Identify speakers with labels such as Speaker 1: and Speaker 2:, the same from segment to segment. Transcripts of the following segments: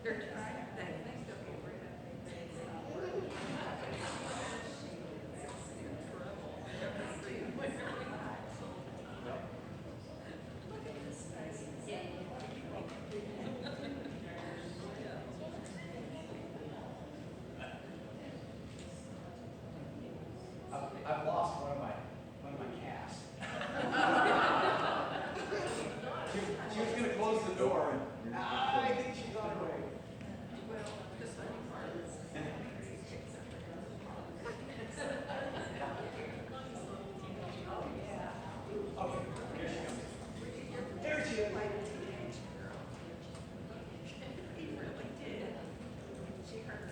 Speaker 1: I've lost one of my cats. she was going to close the door, and I think she's on her way. Okay, here she comes. There she is.
Speaker 2: He really did. She hurt her.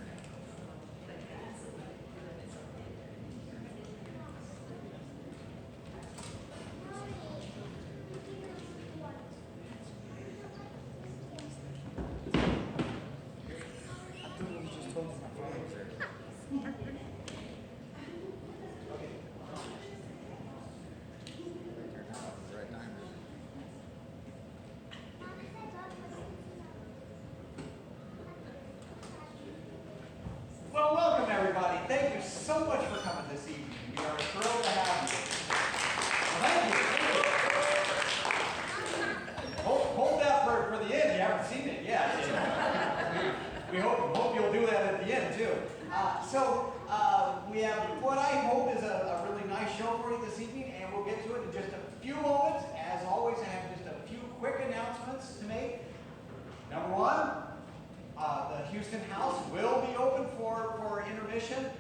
Speaker 1: Well, welcome everybody. Thank you so much for coming this evening. We are thrilled to have you. Thank you. Hold that for the end. You haven't seen it yet. We hope you'll do that at the end too. We have what I hope is a really nice show for you this evening, and we'll get to it in just a few moments. As always, I have just a few quick announcements to make. Number one, the Houston House will be open for intermission.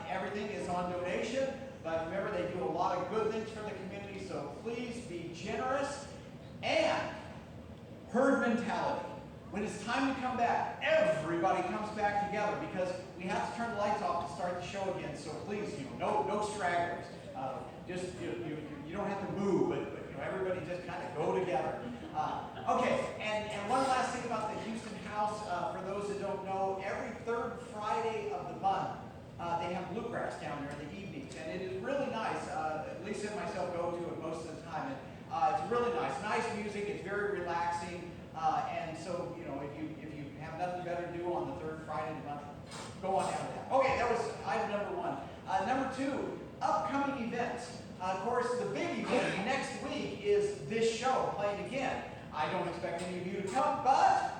Speaker 1: Everything is on donation, but remember they do a lot of good things for the community, so please be generous. And herd mentality. When it's time to come back, everybody comes back together because we have to turn the lights off to start the show again. So please, no stragglers. You don't have to move, but everybody just kind of go together. Okay, and one last thing about the Houston House, for those that don't know, every third Friday of the month, they have bluegrass down there in the evenings, and it is really nice. Lisa and myself go to it most of the time, and it's really nice. Nice music, it's very relaxing, and so if you have nothing better to do on the third Friday of the month, go on down to that. Okay, that was item number one. Number two, upcoming events. Of course, the big event next week is this show playing again. I don't expect any of you to come, but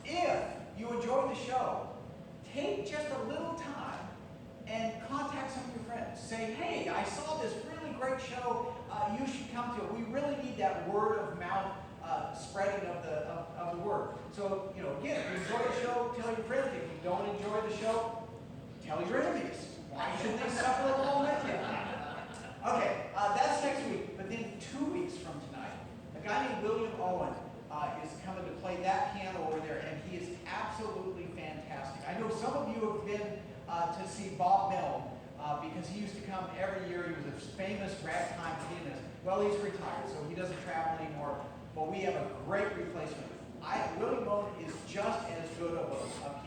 Speaker 1: if you enjoy the show, take just a little time and contact some of your friends. Say, hey, I saw this really great show. You should come to it. We really need that word of mouth spreading of the word. So, again, if you enjoy the show, tell your friends. If you don't enjoy the show, tell your enemies. Why should they suffer along with you? Okay, that's next week. But then 2 weeks from tonight, a guy named William Owen is coming to play that piano over there, and he is absolutely fantastic. I know some of you have been to see Bob Milne because he used to come every year. He was a famous ragtime pianist. Well, he's retired, so he doesn't travel anymore. But we have a great replacement. William Owen is just as good of a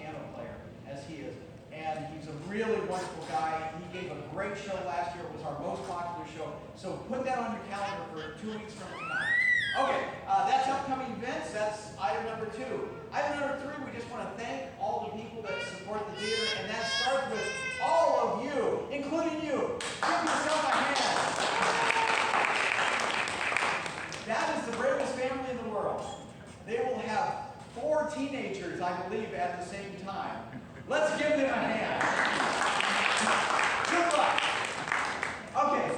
Speaker 1: piano player as he is. And he's a really wonderful guy. He gave a great show last year. It was our most popular show. So put that on your calendar for 2 weeks from tonight. Okay, that's upcoming events. That's item number two. Item number three, we just want to thank all the people that support the theater. And that starts with all of you, including you. Give yourself a hand. That is the bravest family in the world. They will have 4 teenagers, I believe, at the same time. Let's give them a hand. Good luck. Okay,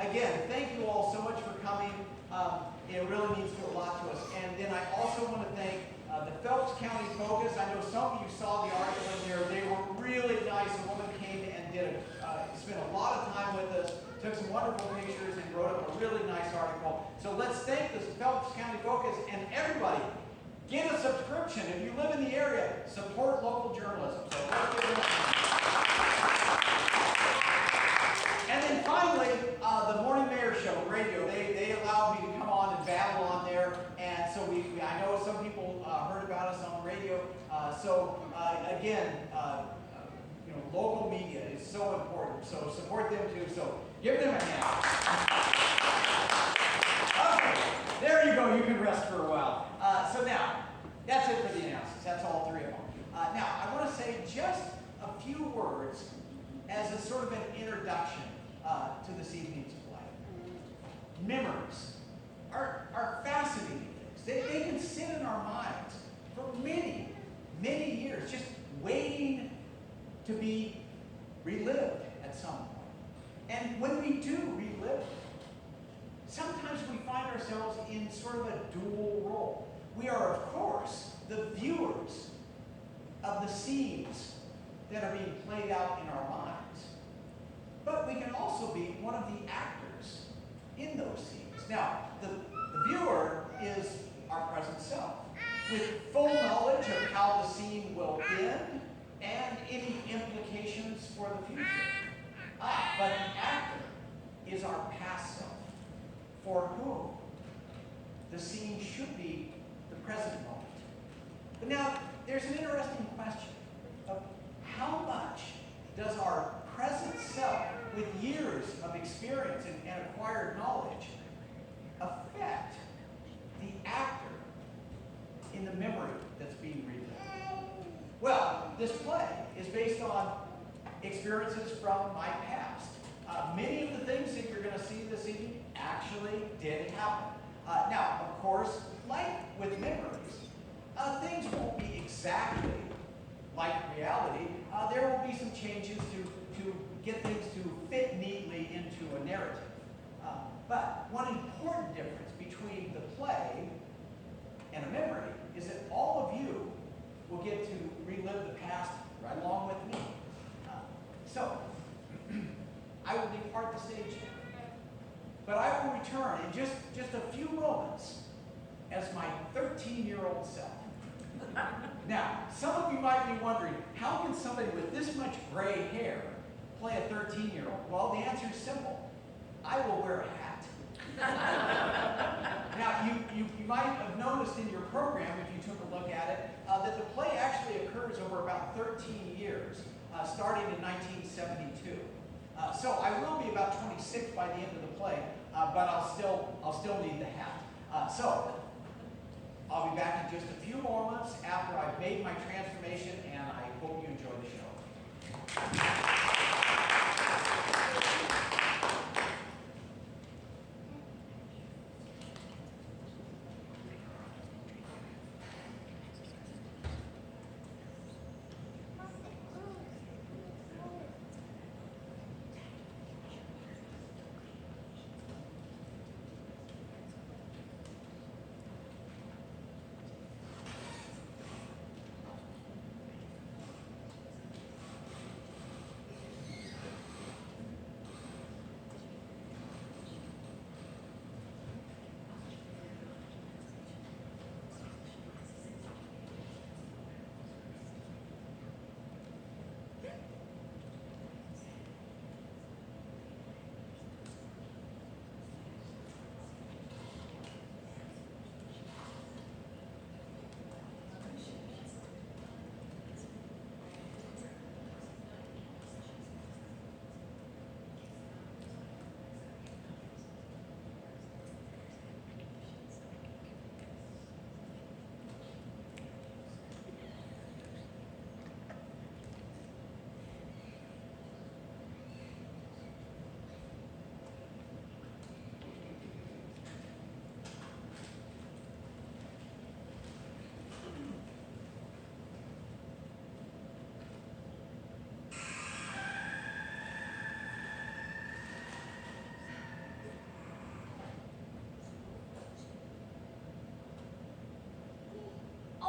Speaker 1: again, thank you all so much for coming. It really means a lot to us. And then I also want to thank the Phelps County Focus. I know some of you saw the article in there. They were really nice. A woman came and spent a lot of time with us, took some wonderful pictures, and wrote up a really nice article. So let's thank the Phelps County Focus and everybody. Get a subscription. If you live in the area, support local journalism. So let's give them a hand. And then finally, the Morning Mayor Show, radio. They allowed me to come on and babble on there. And so I know some people heard about us on the radio. Again, local media is so important. So support them too. So give them a hand. Okay, there you go. You can rest for a while. So now, that's it for the announcement. that's all three of them. Now, I want to say just a few words as a sort of an introduction to this evening's play. Memories are fascinating things. They can sit in our minds for many, many years, just waiting to be relived at some point. And when we do relive, sometimes we find ourselves in sort of a dual role. We are, of course, the viewers of the scenes that are being played out in our minds. But we can also be one of the actors in those scenes. Now, the viewer is our present self, with full knowledge of how the scene will end and any implications for the future. But the actor is our past self, for whom the scene should be the present moment. But now, there's an interesting question of how much does our present self, with years of experience and acquired knowledge, affect the actor in the memory that's being relived? Well, this play is based on experiences from my past. Many of the things that you're going to see this evening actually did happen. Now, of course, like with memories, things won't be exactly like reality. There will be some changes to get things to fit neatly into a narrative. But one important difference between the play and a memory is that all of you will get to relive the past right along with me. So, I will depart the stage now, but I will return in just a few moments as my 13-year-old self. Now, some of you might be wondering, how can somebody with this much gray hair play a 13-year-old? Well, the answer is simple. I will wear a hat. Now, you might have noticed in your program, if you took a look at it, that the play actually occurs over about 13 years, starting in 1972. So I will be about 26 by the end of the play, but I'll still need the hat. So I'll be back in just a few moments after I've made my transformation, and I hope you enjoy the show.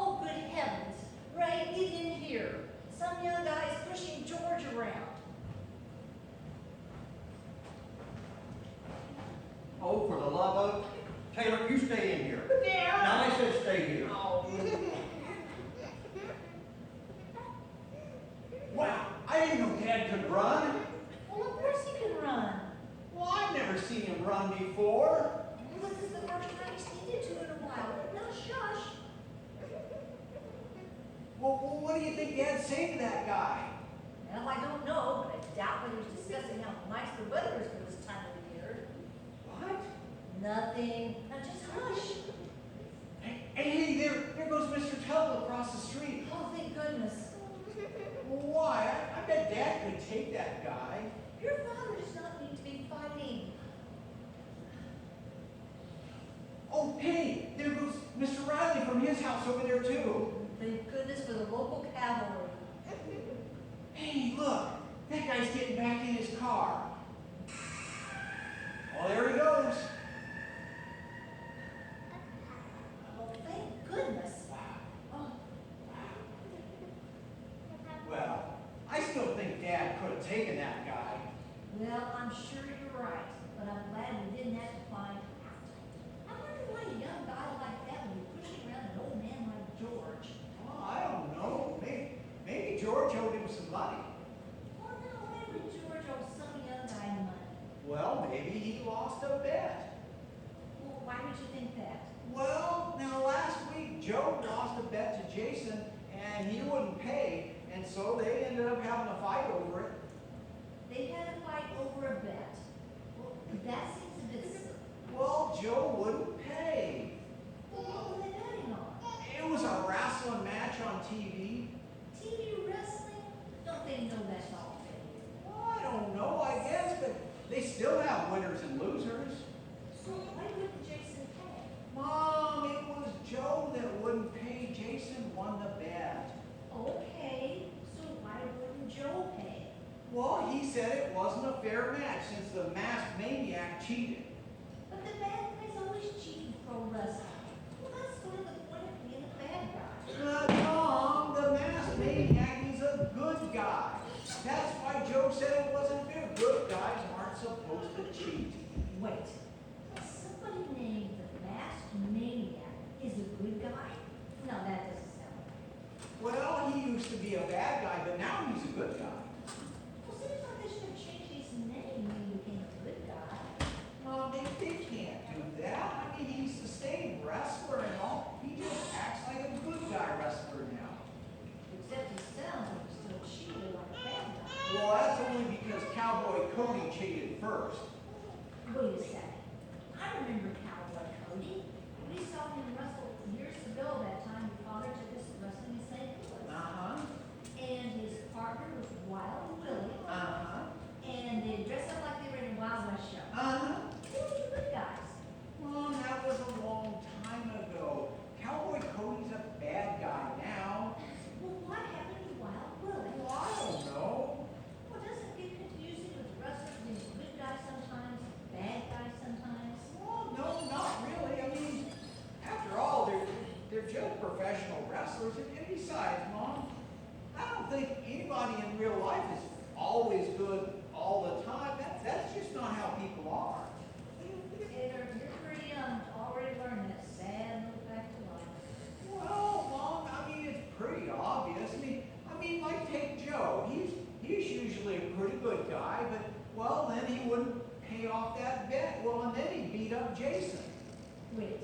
Speaker 2: Oh, good heavens. Ray, get in here. Some young guy is pushing George around.
Speaker 3: Oh, for the love of... Taylor, you stay in here.
Speaker 2: Dad!
Speaker 3: Now I said stay here.
Speaker 2: Oh.
Speaker 1: Wow, I didn't know Dad could run.
Speaker 2: Well, of course he can run.
Speaker 1: Well, I've never seen him run before.
Speaker 2: This is the first time he's needed to in a while. Now shush.
Speaker 1: Well, what do you think Dad's saying to that guy?
Speaker 2: Well, I don't know, but I doubt whether he's discussing how nice the weather is for this time of the year.
Speaker 1: What?
Speaker 2: Nothing. Now just hush.
Speaker 1: Hey, there goes Mr. Tuttle across the street. hey, there goes Mr. Riley from his house over there too.
Speaker 2: Thank goodness for the local cavalry.
Speaker 1: Hey, look, that guy's getting back in his car. Well, there he goes.
Speaker 2: Well, thank goodness. Oh,
Speaker 1: Well, I still think Dad could have taken that guy.
Speaker 2: well, I'm sure you're right, but I'm glad we didn't have to find out. I wonder why a young guy like that would be pushing around an old man like George.
Speaker 1: Well, I don't know. Maybe George owed him some money.
Speaker 2: Well, no, why would George owe some young guy money?
Speaker 1: Well, maybe he lost a bet.
Speaker 2: Well, why would you think that?
Speaker 1: Well, now last week Joe lost a bet to Jason and he wouldn't pay, and so they ended up having a fight over it.
Speaker 2: They had a fight over a bet. Well, that seems a bit silly.
Speaker 1: Well, Joe wouldn't pay.
Speaker 2: Well, what were they betting on?
Speaker 1: It was a wrestling match on TV.
Speaker 2: TV wrestling? Don't they know that's all fake?
Speaker 1: Well, I don't know, I guess, but they still have winners and losers.
Speaker 2: So why wouldn't Jason pay?
Speaker 1: Mom, it was Joe that wouldn't pay. Jason won the bet.
Speaker 2: Okay, so why wouldn't Joe pay?
Speaker 1: Well, he said it wasn't a fair match since the masked maniac cheated.
Speaker 2: But the bad guys always cheat in pro wrestling. Well, that's sort of the point of being a bad guy.
Speaker 1: But Mom, the masked maniac is a good guy. That's why Joe said it wasn't fair. Good guys aren't supposed to cheat.
Speaker 2: Wait, somebody named the masked maniac is a good guy? No, that doesn't sound right.
Speaker 1: Well, he used to be a bad guy, but now he's a good guy.
Speaker 2: Well, seems like they should have changed his name when he became a good guy.
Speaker 1: Mom, they can't do that. I mean, he's a state wrestler and all. He just acts like a good guy wrestler now.
Speaker 2: Except he sounds like he's still cheated like a bad guy.
Speaker 1: Well, that's only because Cowboy Cody cheated first.
Speaker 2: Wait a second. I remember Cowboy Cody. We saw him wrestle years ago that time your father took us wrestling in St. Louis.
Speaker 1: Uh-huh.
Speaker 2: And his partner was Wild Willie.
Speaker 1: Uh-huh.
Speaker 2: And they dressed up like they were in a Wild West show.
Speaker 1: Uh-huh.
Speaker 2: They were good guys.
Speaker 1: Well, that was a long time ago. Cowboy Cody's a bad guy now.
Speaker 2: Well, what happened to Wild Willie?
Speaker 1: Well, I don't know.
Speaker 2: Well, doesn't it get confusing with wrestlers being good guys sometimes, bad guys sometimes?
Speaker 1: Well, no, not really. I mean, after all, they're just professional wrestlers. And besides, Mom, I don't think anybody in real life is always good all the time. That's just not how people are.
Speaker 2: Taylor, you're pretty young to already learn that sad little fact of life.
Speaker 1: Well, Mom, I mean, it's pretty obvious. I mean, like take Joe. He's usually a pretty good guy, but well, then he wouldn't pay off that bet. Well, and then he beat up Jason.
Speaker 2: Wait,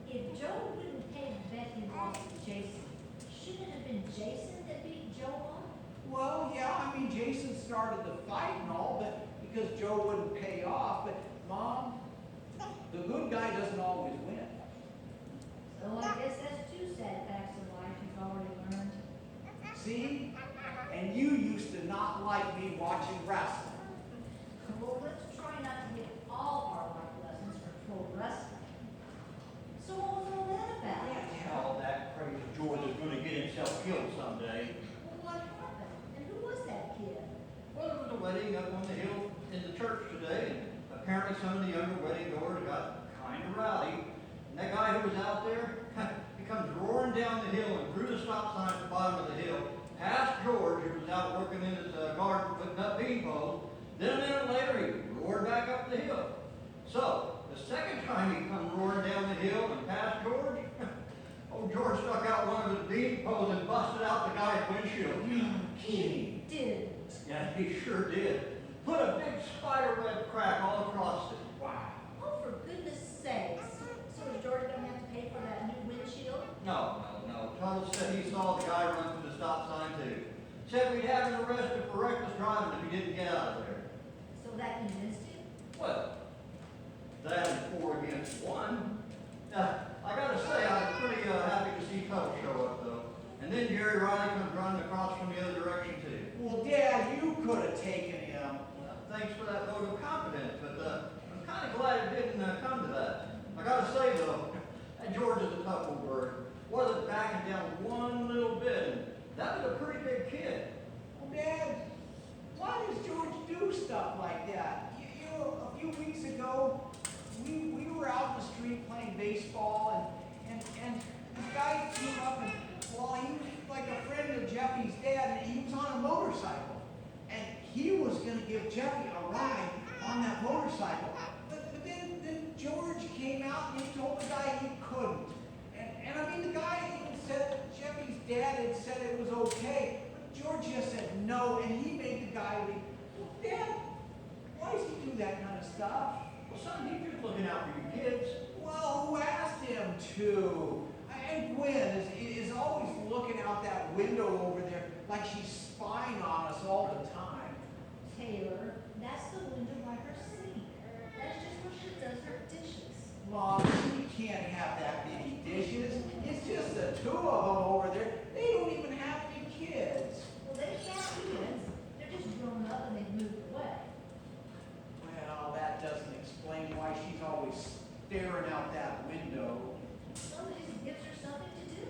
Speaker 2: if Joe wouldn't pay the bet he lost to Jason, shouldn't it have been Jason that beat Joe up?
Speaker 1: Well, yeah, I mean, Jason started the fight and all, but because Joe wouldn't pay off. But Mom, the good guy doesn't always win.
Speaker 2: So I guess that's two sad facts of life you've already learned.
Speaker 1: See? And you used to not like me watching wrestling.
Speaker 2: Well, let's try not to get all our life lessons from pro wrestling. So what was all that about?
Speaker 3: Tell that crazy George is gonna get himself killed someday.
Speaker 2: Well, what happened? And who was that kid?
Speaker 3: Well, there was a wedding up on the hill in the church today, and apparently some of the younger wedding goers got kind of rowdy. And that guy who was out there, he comes roaring down the hill and through the stop sign at the bottom of the hill, past George, who was out working in his garden putting up bean poles. Then a minute later, he roared back up the hill. So, the second time he come roaring down the hill and past George, old George stuck out one of his bean poles and busted out the guy's windshield.
Speaker 2: He did.
Speaker 3: Yeah, he sure did. Put a big spider web crack all across it.
Speaker 1: Wow.
Speaker 2: Oh, for goodness sakes. So is George going to have to pay for that new windshield?
Speaker 3: No. Tuttle said he saw the guy run through the stop sign too. Said we'd have him arrested for reckless driving if he didn't get out of there.
Speaker 2: So that convinced him?
Speaker 3: Well, that and 4 against 1. I gotta say, I was pretty happy to see Tuttle show up though. And then Jerry Riley comes running across from the other direction too.
Speaker 1: Well, Dad, you could have taken him.
Speaker 3: Well, thanks for that vote of confidence, but I'm kind of glad it didn't come to that. I gotta say though, that George is a tough old bird. Wasn't backing down one little bit, and that was a pretty big kid.
Speaker 1: Well, Dad, why does George do stuff like that? You know, a few weeks ago, we were out in the street playing baseball, and this guy came up and, well, he was like a friend of Jeffy's dad, and he was on a motorcycle. And he was going to give Jeffy a ride on that motorcycle. But then George came out and he told the guy he couldn't. And I mean, the guy even said Jeffy's dad had said it was okay. But George just said no, and he made the guy leave. Well, Dad, why does he do that kind of stuff?
Speaker 3: Well, son, he's just looking out for you kids.
Speaker 1: Well, who asked him to? And Gwen is always looking out that window over there like she's spying on us all the time.
Speaker 2: Taylor, that's the window by her sink. That's just where she does her dishes.
Speaker 1: Mom, we can't have that many dishes. It's just the two of them over there. They don't even have any kids.
Speaker 2: Well, they have kids. They're just grown up and they've moved away.
Speaker 1: Well, that doesn't explain why she's always staring out that window.
Speaker 2: Somebody gives her something to do.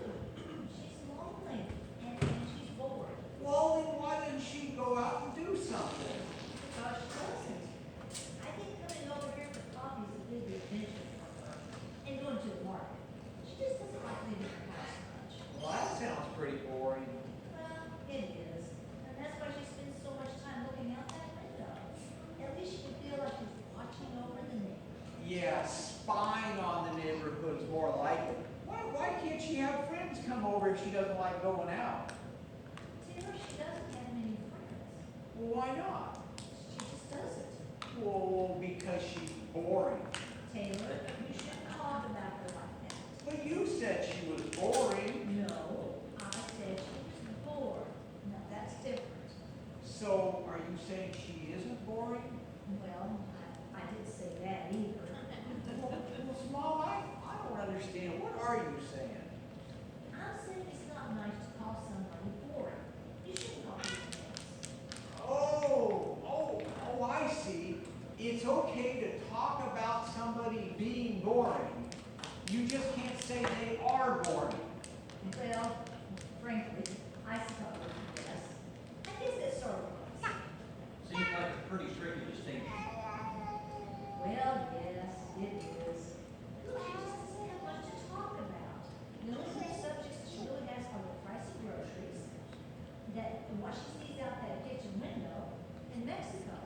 Speaker 2: She's lonely and she's bored.
Speaker 1: Well, then why didn't she go out and do something?
Speaker 2: Because she doesn't. I think coming over here for coffee is a big adventure for her. And going to the market. She just doesn't like leaving her house much.
Speaker 1: Well, that sounds pretty boring.
Speaker 2: Well, it is. And that's why she spends so much time looking out that window. At least she can feel like she's watching over the neighbor.
Speaker 1: Yeah, spying on the neighborhood's more like it. Why can't she have friends come over if she doesn't like going out?
Speaker 2: Taylor, she doesn't have many friends.
Speaker 1: Well, why not?
Speaker 2: She just doesn't.
Speaker 1: Well, because she's boring.
Speaker 2: Taylor, you shouldn't talk about her like that.
Speaker 1: But you said she was boring.
Speaker 2: No, I said she was bored. Now that's different.
Speaker 1: So, are you saying she isn't boring?
Speaker 2: Well, I didn't say that either.
Speaker 1: Well, Mom, I don't understand. What are you saying?
Speaker 2: I'm saying it's not nice to call somebody boring. You shouldn't call people names.
Speaker 1: Oh, I see. It's okay to talk about somebody being boring. You just can't say they are boring.
Speaker 2: Well, frankly, I suppose, yes. I guess it sort of was.
Speaker 3: Seems like a pretty tricky distinction.
Speaker 2: Well, yes, it is. Look, she just doesn't have much to talk about. The only three subjects she really has are the price of groceries, and what she sees out that kitchen window, in Mexico.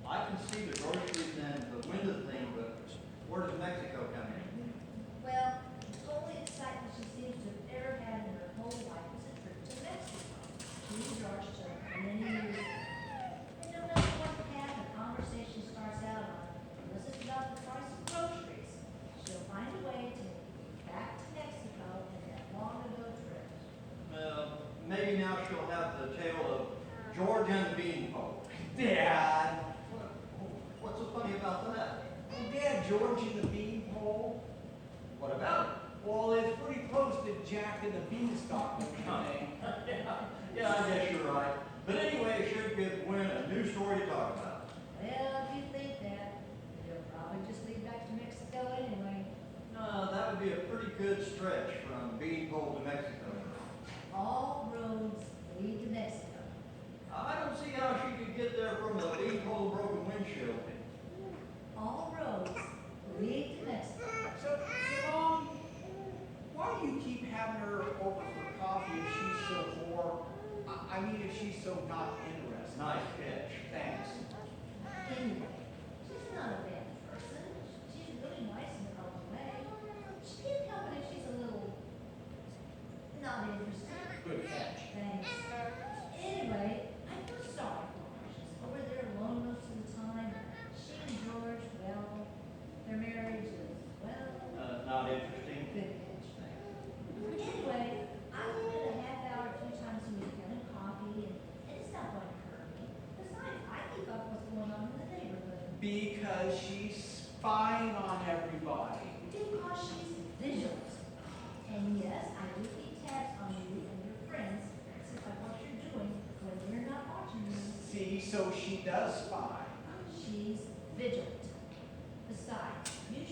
Speaker 3: I can see the groceries and the window thing, but where does Mexico come in?
Speaker 2: Well, the only excitement she seems to have ever had in her whole life was a trip to Mexico. She George took many years ago. And no matter what path the conversation starts out on, unless it's about the price of groceries, she'll find a way to get back to Mexico in that long ago trip.
Speaker 3: Maybe now she'll have the tale of George and the Beanpole.
Speaker 1: Dad.
Speaker 3: What's so funny about that?
Speaker 1: Well, Dad, George and the Beanpole.
Speaker 3: What about it?
Speaker 1: Well, it's pretty close to Jack and the Beanstalk, don't you think?
Speaker 3: Yeah, I guess you're right. But anyway, it should give Gwen a new story to talk about.
Speaker 2: Well, if you think that, you'll probably just leave back to Mexico anyway.
Speaker 3: No, that would be a pretty good stretch from Beanpole to Mexico.
Speaker 2: All roads lead to Mexico.
Speaker 3: I don't see how she could get there from a Beanpole broken windshield.
Speaker 2: All roads lead to Mexico.
Speaker 1: So, Mom, why do you keep having her over for coffee if she's so bored? I mean, if she's so not interested.
Speaker 3: Nice catch.
Speaker 1: Thanks.
Speaker 2: Anyway, she's not a bad person. She's really nice in her own way. She can't help it if she's a little not interested.
Speaker 1: Good catch.
Speaker 2: Thanks. Anyway, I feel sorry for her. She's over there alone most of the time. She and George, well, their marriage is, well,
Speaker 3: Not interesting.
Speaker 2: good catch. Anyway, I give it a half hour, 2 times a week, having coffee, and it's not going to hurt me. Besides, I keep up what's going on in the neighborhood.
Speaker 1: Because she's spying on everybody.
Speaker 2: Because she's vigilant. And yes, I do keep tabs on you and your friends, see like what you're doing when you're not watching you.
Speaker 1: See, so she does spy.
Speaker 2: She's vigilant. Besides, you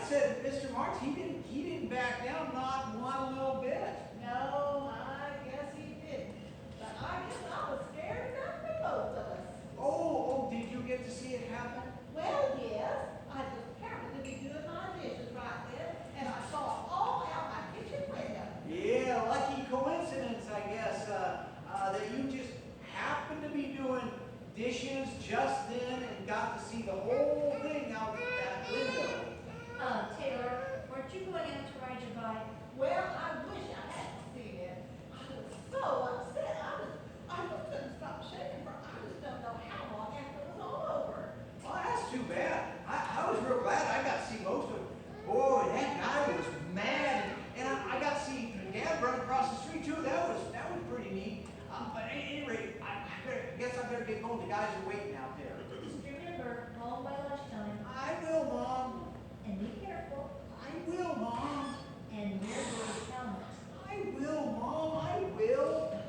Speaker 1: said Mr. Marks, he didn't back down, not one little bit.
Speaker 4: No, I guess he didn't. But I guess I was scared enough for both of us.
Speaker 1: Oh, did you get to see it happen?
Speaker 4: Well, yes, I just happened to be doing my dishes right then, and I saw it all out my kitchen window.
Speaker 1: Yeah, lucky coincidence, I guess, that you just happened to be doing dishes just then and got to see the whole thing out that window.
Speaker 2: Taylor, weren't you going out to ride your bike?
Speaker 4: Well, I wish I hadn't seen it. I was so upset. I just couldn't stop shaking for I just don't know how long after it was all over.
Speaker 1: Well, that's too bad. I was real glad I got to see most of it. Boy, that guy was mad. And I got to see Dad run across the street too. That was pretty neat. But at any rate, guess I better get going. The guys are waiting out there.
Speaker 2: Just remember, home by lunchtime,
Speaker 1: I will, Mom.
Speaker 2: and be careful,
Speaker 1: I will, Mom.
Speaker 2: and wear those helmets.
Speaker 1: I will, Mom. I will.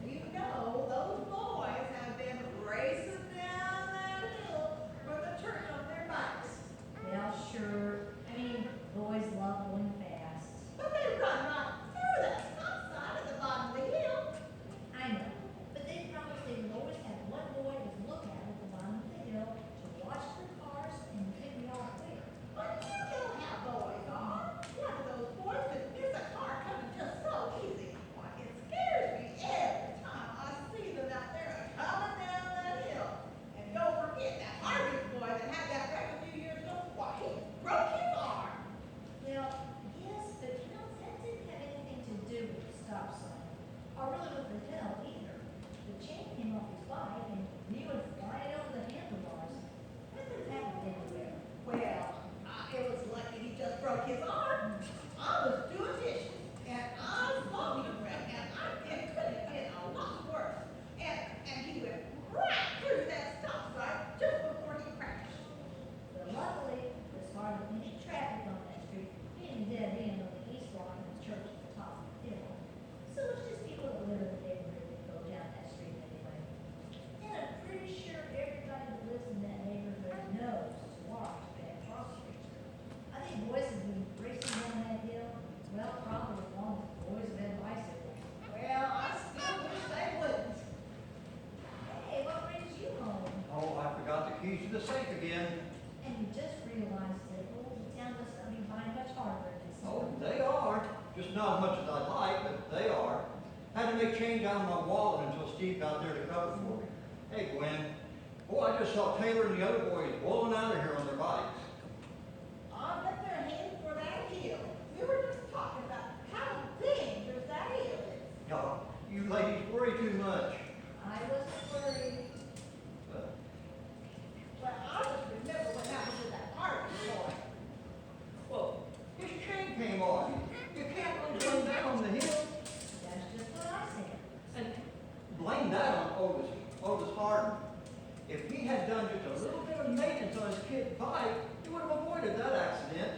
Speaker 4: You know, those boys have been racing down that hill from the church on their bikes.
Speaker 2: Well, sure, boys love going fast.
Speaker 4: But they run right through that stop sign at the bottom of the hill.
Speaker 2: I know, but they promised they would always have one boy to look at the bottom of the hill to watch for cars and keep me all clear.
Speaker 4: But you know how boys are. One of those boys could miss a car coming just so easy. Why, it scares me every time I see them out there coming down that hill. And don't forget that Harvey boy that had that wreck a few years ago. Why, he broke his arm.
Speaker 2: Well, yes, but that didn't have anything to do with the stop sign, or really with the hill either. The chain came off his bike and he went flying over the handlebars. That could have happened anywhere.
Speaker 4: Well, it was lucky he just broke his arm. I was doing dishes, and I saw the wreck, and it could have been a lot worse. And he went right through that stop sign just before he crashed.
Speaker 2: But luckily, there's hardly any traffic on that street, being dead end on the east block and the church at the top of the hill. So it's just people that live in the neighborhood that go down that street anyway. And I'm pretty sure everybody that lives in that neighborhood knows to watch that cross street. I think boys have been racing down that hill, well, probably as long as boys have had bicycles.
Speaker 4: Well, I still wish they wouldn't.
Speaker 2: Hey, what brings you home?
Speaker 3: Oh, I forgot the keys to the safe again.
Speaker 2: And you just realized that old town must not be buying much hardware this
Speaker 3: Oh,
Speaker 2: summer.
Speaker 3: they are. Just not as much as I'd like, but they are. Had to make change out of my wallet until Steve got there to cover for me. Hey, Gwen. Boy, I just saw Taylor and the other boys rolling out of here on their bikes.
Speaker 4: I bet they're heading for that hill. We were just talking about how dangerous that hill is.
Speaker 3: Y'all, you ladies worry too much.
Speaker 2: I wasn't worried.
Speaker 3: But,
Speaker 4: Well, I just remember what happened to that Harvey boy.
Speaker 3: well, his chain came off. You can't really blame that on the hill.
Speaker 2: That's just what I said.
Speaker 3: And blame that on Otis Harden. If he had done just a little bit of maintenance on his kid's bike, he would have avoided that accident.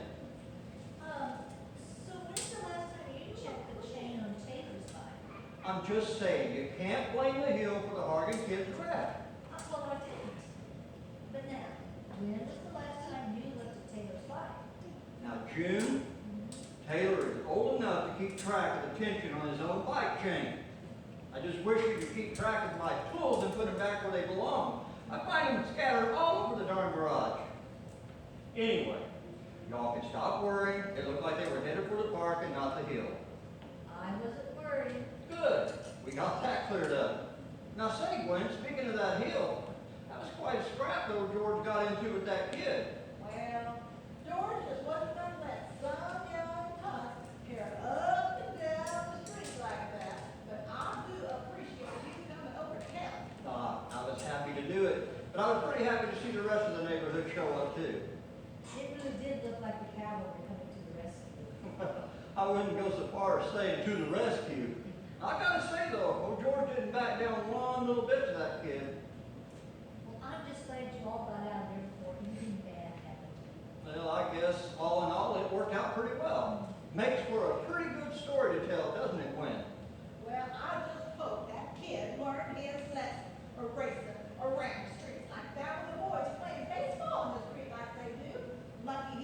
Speaker 2: So when's the last time you checked the chain on Taylor's bike?
Speaker 3: I'm just saying, you can't blame the hill for the Harden kid's wreck.
Speaker 2: Well, I didn't. But now, when was the last time you looked at Taylor's bike?
Speaker 3: Now, June, Taylor is old enough to keep track of the tension on his own bike chain. I just wish he could keep track of my tools and put them back where they belong. I find them scattered all over the darn garage. Anyway, y'all can stop worrying. It looked like they were headed for the park and not the hill.
Speaker 2: I wasn't worried.
Speaker 3: Good. We got that cleared up. Now say, Gwen, speaking of that hill, that was quite a scrap though George got into with that kid.
Speaker 4: Well, George just wasn't gonna let some young cunt tear up and down the street like that. But I do appreciate you coming over to help.
Speaker 3: I was happy to do it, but I was pretty happy to see the rest of the neighborhood show up too.
Speaker 2: It really did look like the cavalry coming to the rescue.
Speaker 3: I wouldn't go so far as saying to the rescue. I gotta say though, old George didn't back down one little bit to that kid.
Speaker 2: Well, I'm just glad you all got out of there before anything bad happened.
Speaker 3: Well, I guess all in all, it worked out pretty well. Makes for a pretty good story to tell, doesn't it, Gwen?
Speaker 4: Well, I just hope that kid learned his lesson or racing around the streets like that when the boys playing baseball in the street like they do. Lucky he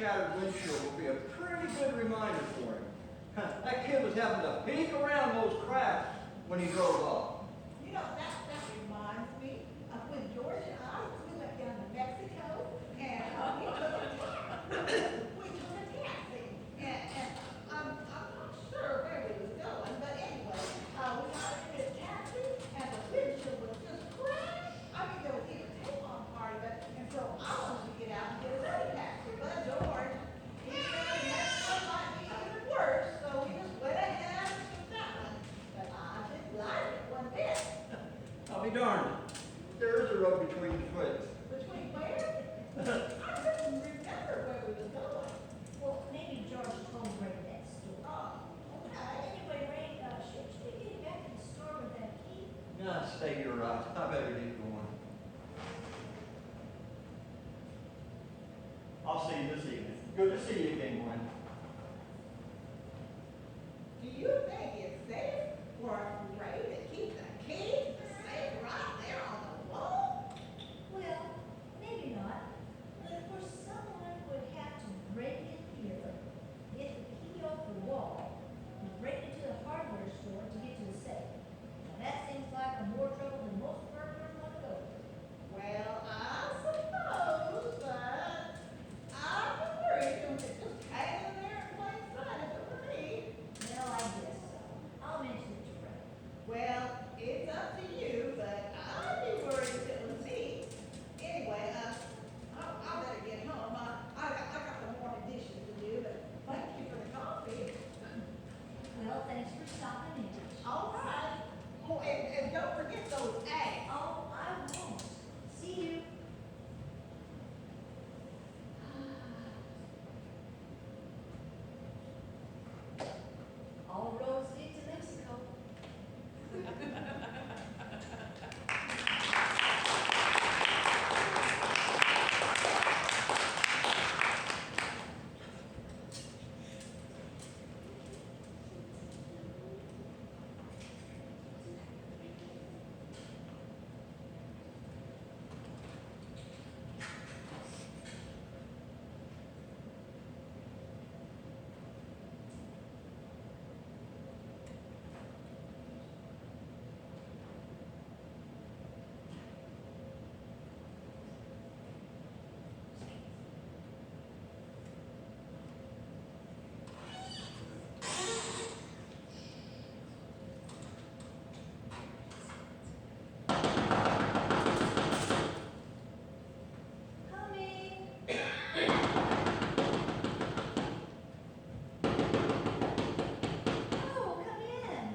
Speaker 3: shattered windshield will be a pretty good reminder for him. That kid was having to peek around those cracks when he drove off.
Speaker 4: You know, that reminds me of when George and I, we went down to Mexico and we took a taxi. And I'm not sure where we was going, but anyway, we got in this taxi and the windshield was just cracked. I mean, there was even tape on part of it, and so I wanted to get out and get another taxi. But George, he said the next one might be even worse, so we just went ahead and took that one. But I didn't like it one bit.
Speaker 3: I'll be darned. There is a road between the twins.
Speaker 4: Between where? I couldn't remember where we was going.
Speaker 2: Well, maybe George told Ray that story.
Speaker 4: Oh, okay.
Speaker 2: Anyway, Ray, should we get back to the store with that key?
Speaker 3: Yeah, stay you're right. I better get going. I'll see you this evening. Good to see you again, Gwen.
Speaker 4: Do you think it's safe for Ray to keep the key safe right there on the wall?
Speaker 2: Well, maybe not. But of course, someone would have to break in here, get the key off the wall, and break into the hardware store to get to the safe. Now that seems like more trouble than most burglars want to go through.
Speaker 4: Well, I suppose, but I prefer it to just hang in there in plain sight if it were me.
Speaker 2: Well, I guess so. I'll mention it to Ray.
Speaker 4: Well, it's up to you, but I'd be worried if it was me. Anyway, I better get home. I got some more dishes to do, but thank you for the coffee.
Speaker 2: Well, thanks for stopping in.
Speaker 4: All right. Oh, and don't forget those eggs.
Speaker 2: Oh, I won't. See you. All roads lead to Mexico. Coming. Oh, come in.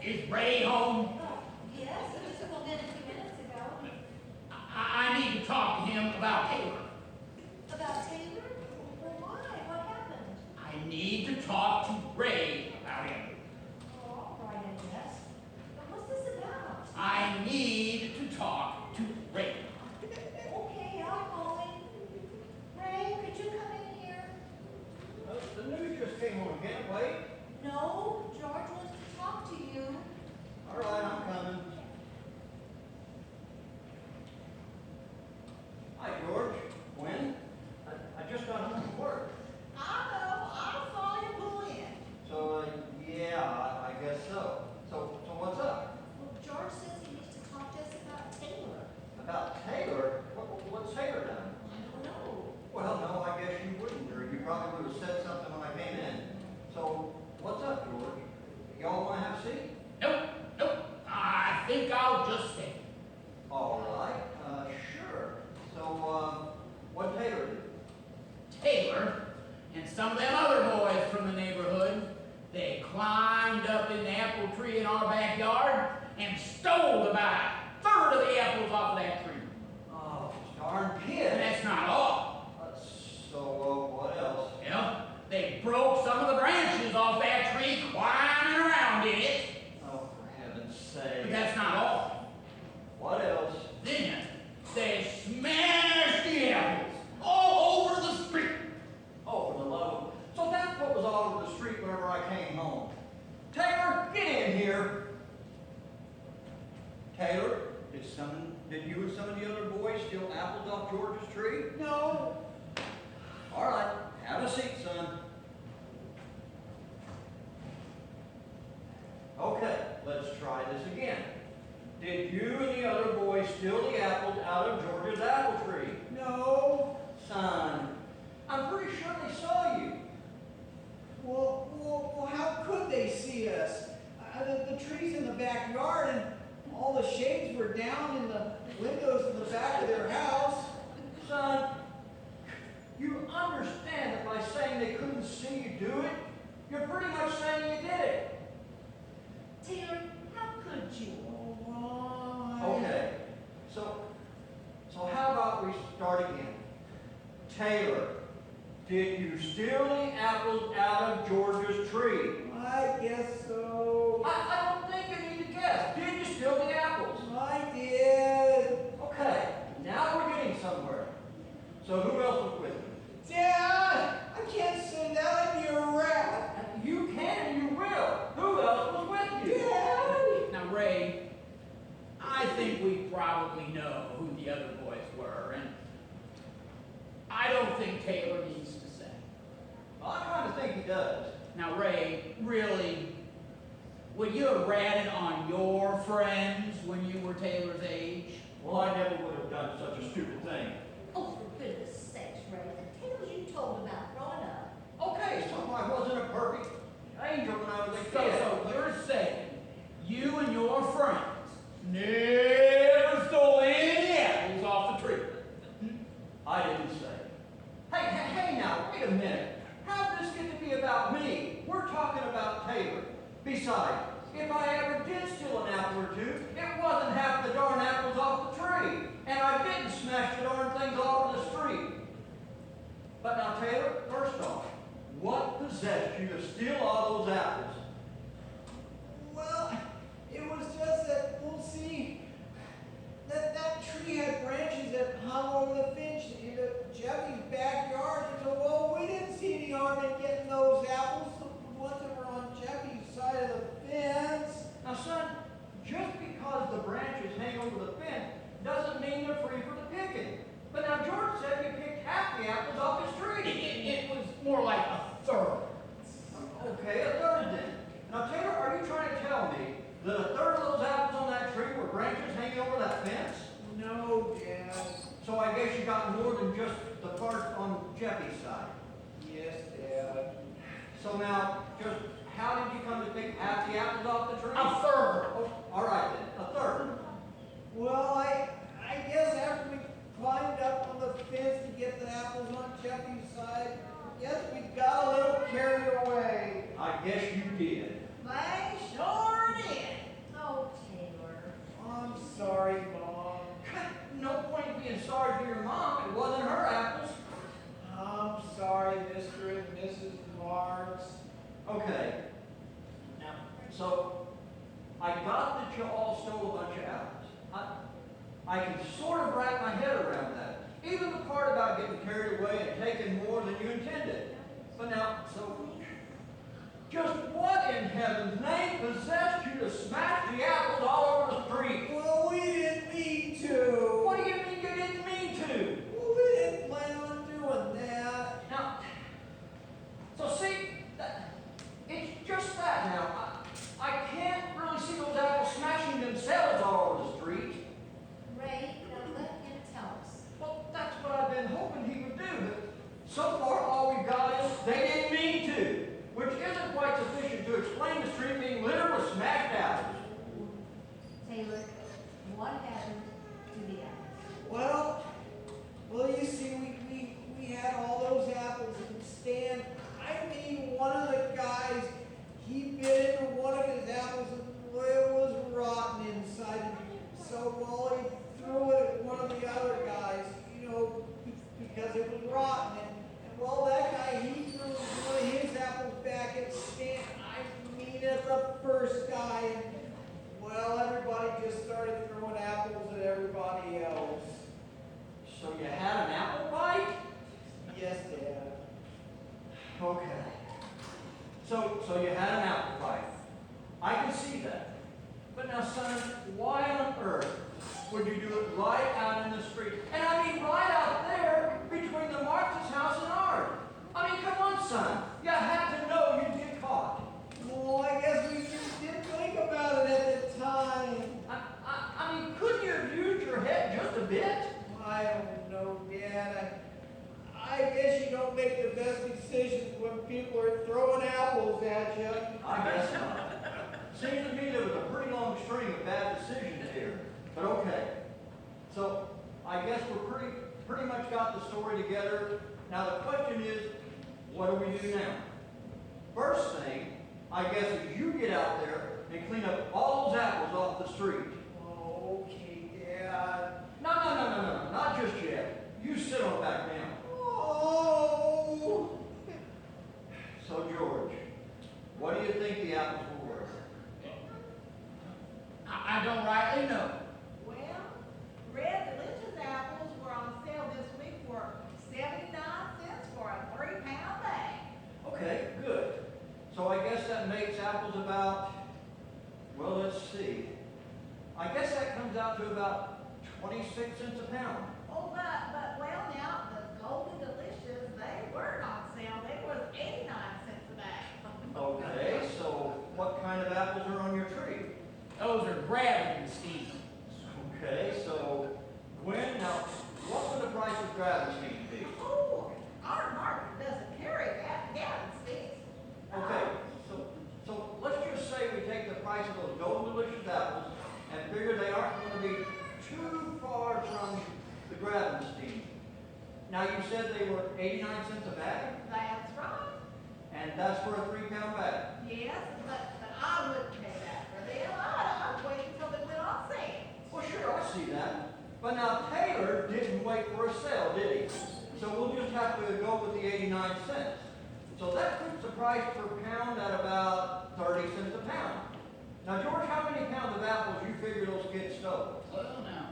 Speaker 5: Is Ray home?
Speaker 2: Yes, he just pulled in a few minutes ago.
Speaker 5: I need to talk to him about Taylor.
Speaker 2: About Taylor? Well, why? What happened?
Speaker 5: I need to talk to Ray about him.
Speaker 2: Oh, all right, I guess. But what's this about?
Speaker 5: I need to talk to Ray.
Speaker 2: Okay, I'll call him. Ray, could you come in here?
Speaker 3: The news just came on. Can't wait.
Speaker 2: No, George wants to talk to you.
Speaker 3: All right, I'm coming. Hi, George. Gwen. I just got home from work.
Speaker 4: I know, I saw you pull in.
Speaker 3: So, yeah, I guess so. So what's up?
Speaker 2: Well, George says he needs to talk to us about Taylor.
Speaker 3: About Taylor? What's Taylor done?
Speaker 2: I don't know.
Speaker 3: Well, no, I guess you wouldn't, or you probably would have said something when I came in. So, what's up, George? Y'all want to have a seat?
Speaker 5: Nope, nope. I think I'll just stay.
Speaker 3: All right, sure. So, what Taylor do?
Speaker 5: Taylor and some of them other boys from the neighborhood, they climbed up in the apple tree in our backyard and stole about a third of the apples off of that tree.
Speaker 3: Oh, darn
Speaker 5: And
Speaker 3: kid.
Speaker 5: that's not all.
Speaker 3: What else?
Speaker 5: Well, they broke some of the branches off that tree, climbing around in it.
Speaker 3: Oh, for heaven's
Speaker 5: But
Speaker 3: sake.
Speaker 5: that's not all.
Speaker 3: What else?
Speaker 5: Then they smashed the apples all over the street.
Speaker 3: Oh, for the love of... So that's what was all over the street whenever I came home. Taylor, get in here. did you and some of the other boys steal apples off George's tree?
Speaker 1: No.
Speaker 3: All right, have a seat, son. Okay, let's try this again. Did you and the other boys steal the apples out of George's apple tree?
Speaker 1: No.
Speaker 3: Son, I'm pretty sure they saw you.
Speaker 1: Well, how could they see us? The tree's in the backyard and all the shades were down in the windows in the back of their house.
Speaker 3: Son, you understand that by saying they couldn't see you do it, you're pretty much saying you did it.
Speaker 2: Taylor, how could you?
Speaker 3: Okay, so how about we start again? Taylor, did you steal the apples out of George's tree?
Speaker 1: I guess so.
Speaker 3: I don't think you need to guess. Did you steal the apples?
Speaker 1: I did.
Speaker 3: Okay, now we're getting somewhere. So who else was with you?
Speaker 1: Dad, I can't say that. I'd be a rat.
Speaker 3: You can and you will. Who else was with you?
Speaker 1: Dad.
Speaker 5: Now, Ray, I think we probably know who the other boys were, and I don't think Taylor needs to say.
Speaker 3: Well, I kind of think he does.
Speaker 5: Now, Ray, really, would you have ratted on your friends when you were Taylor's age?
Speaker 3: Well, I never would have done such a stupid thing.
Speaker 2: Oh, for goodness sakes, Ray, the tales you told about growing up.
Speaker 3: Okay, so I wasn't a perfect angel when I was a
Speaker 5: So
Speaker 3: kid.
Speaker 5: you're saying you and your friends never stole any apples off the tree?
Speaker 3: I didn't say. Hey, now, wait a minute. How did this get to be about me? We're talking about Taylor. Besides, if I ever did steal an apple or two, it wasn't half the darn apples off the tree. And I didn't smash the darn things all over the street. But now, Taylor, first off, what possessed you to steal all those apples?
Speaker 1: Well, it was just that, we'll see, that tree had branches that hung over the fence into Jeffy's backyard. And so, well, we didn't see any harm in getting those apples, the ones that were on Jeffy's side of the fence.
Speaker 3: Now, son, just because the branches hang over the fence doesn't mean they're free for the picking. But now, George said you picked half the apples off his tree.
Speaker 5: It was more like a third.
Speaker 3: Okay, a third then. Now, Taylor, are you trying to tell me that a third of those apples on that tree were branches hanging over that fence?
Speaker 1: No, Dad.
Speaker 3: So I guess you got more than just the part on Jeffy's side.
Speaker 1: Yes, Dad.
Speaker 3: So now, just how did you come to pick half the apples off the tree?
Speaker 5: A third.
Speaker 3: Oh, all right then, a third.
Speaker 1: Well, I guess after we climbed up on the fence to get the apples on Jeffy's side, I guess we got a little carried away.
Speaker 3: I guess you did.
Speaker 4: They sure did.
Speaker 2: Oh, Taylor.
Speaker 1: I'm sorry, Mom.
Speaker 3: No point being sorry for your mom. It wasn't her apples.
Speaker 1: I'm sorry, Mr. and Mrs. Marks.
Speaker 3: Okay. Now, so I got that you all stole a bunch of apples. I can sort of wrap my head around that. Even the part about getting carried away and taking more than you intended. But now, so just what in heaven's name possessed you to smash the apples all over the street?
Speaker 1: Well, we didn't mean to.
Speaker 3: What do you mean you didn't mean to?
Speaker 1: Well, we didn't plan on doing that.
Speaker 3: Now, so see, it's just that now. I can't really see those apples smashing themselves all over the street.
Speaker 2: Ray, now let him tell us.
Speaker 3: Well, that's what I've been hoping he would do, but so far all we've got is they didn't mean to, which isn't quite sufficient to explain the street being littered with smashed apples.
Speaker 2: Taylor, what happened to the apples?
Speaker 1: Well, you see, we had all those apples in the stand. I mean, one of the guys, he bit into one of his apples and it was rotten inside. So, well, he threw it at one of the other guys, because it was rotten. And well, that guy, he threw one of his apples back at Stan. I mean, at the first guy. And, well, everybody just started throwing apples at everybody else.
Speaker 3: So you had an apple bite?
Speaker 1: Yes, Dad.
Speaker 3: Okay. So you had an apple bite. I can see that. But now, son, why on earth would you do it right out in the street? And I mean right out there between the Marx's house and ours. I mean, come on, son. You had to know you'd get caught.
Speaker 1: Well, I guess we just didn't think about it at the time.
Speaker 3: I mean, couldn't you have used your head just a bit?
Speaker 1: I don't know, Dad. I guess you don't make the best decisions when people are throwing apples at you.
Speaker 3: I guess not. Seems to me there was a pretty long string of bad decisions here. But okay. So I guess we're pretty much got the story together. Now the question is, what do we do now? First thing, I guess, is you get out there and clean up all those apples off the street.
Speaker 1: Okay, Dad.
Speaker 3: No, not just yet. You sit on back down.
Speaker 1: Oh.
Speaker 3: So George, what do you think the apples were worth?
Speaker 5: I don't rightly know.
Speaker 4: Well, Red Delicious apples were on sale this week for 79 cents for a 3-pound bag.
Speaker 3: Okay, good. So I guess that makes apples about, well, let's see. I guess that comes out to about 26 cents a pound.
Speaker 4: Oh, but well now, the Golden Delicious, they weren't on sale. They was 89 cents a bag.
Speaker 3: Okay, so what kind of apples are on your tree?
Speaker 5: Those are grabbing schemes.
Speaker 3: Okay, so Gwen, now what would the price of Gravenstein be?
Speaker 4: Oh, our market doesn't carry that down sticks.
Speaker 3: Okay, so let's just say we take the price of those Golden Delicious apples and figure they aren't going to be too far from the Gravenstein. Now you said they were 89 cents a bag,
Speaker 4: That's right.
Speaker 3: and that's for a 3-pound bag.
Speaker 4: Yes, but I wouldn't pay that for them. I'd wait until they went on sale.
Speaker 3: Well, sure, I see that. But now Taylor didn't wait for a sale, did he? So we'll just have to go with the 89 cents. So that puts the price per pound at about 30 cents a pound. Now, George, how many pounds of apples you figure those kids stole?
Speaker 5: Well, now,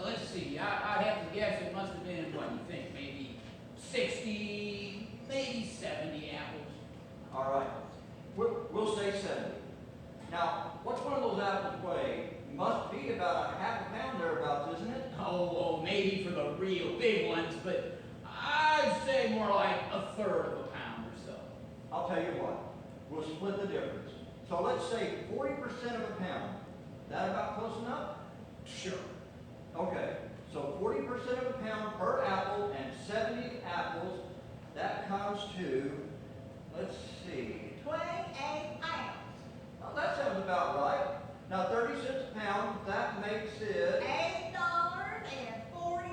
Speaker 5: let's see. I'd have to guess it must have been, what do you think, maybe 60, maybe 70 apples.
Speaker 3: All right. We'll say 70. Now, what's one of those apples weigh? Must be about a half a pound thereabouts, isn't it?
Speaker 5: Oh, maybe for the real big ones, but I'd say more like a third of a pound or so.
Speaker 3: I'll tell you what. We'll split the difference. So let's say 40% of a pound. That about close enough?
Speaker 5: Sure.
Speaker 3: Okay. So 40% of a pound per apple and 70 apples. That comes to, let's see.
Speaker 4: 28 pounds.
Speaker 3: Oh, that sounds about right. Now 30 cents a pound, that makes it.
Speaker 4: $8.40.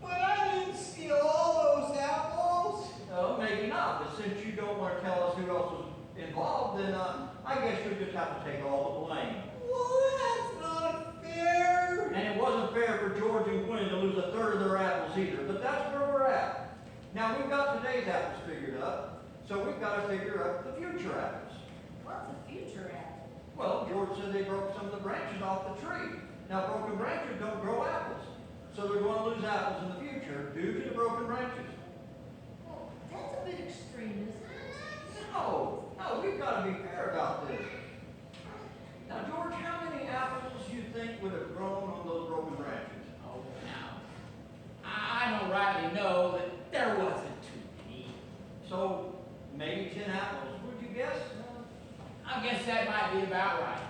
Speaker 1: But I didn't steal all those apples.
Speaker 3: No, maybe not. But since you don't want to tell us who else was involved, then I guess you'll just have to take all the blame.
Speaker 1: Well, that's not fair.
Speaker 3: And it wasn't fair for George and Gwen to lose a third of their apples either. But that's where we're at. Now we've got today's apples figured up, so we've got to figure out the future apples.
Speaker 2: What's the future at?
Speaker 3: Well, George said they broke some of the branches off the tree. Now, broken branches don't grow apples. So they're going to lose apples in the future due to the broken branches.
Speaker 2: Well, that's a bit extreme, isn't it?
Speaker 3: No, we've got to be fair about this. Now, George, how many apples do you think would have grown on those broken branches?
Speaker 5: Oh, now, I don't rightly know that there wasn't too many.
Speaker 3: So, maybe 10 apples, would you guess?
Speaker 5: I guess that might be about right.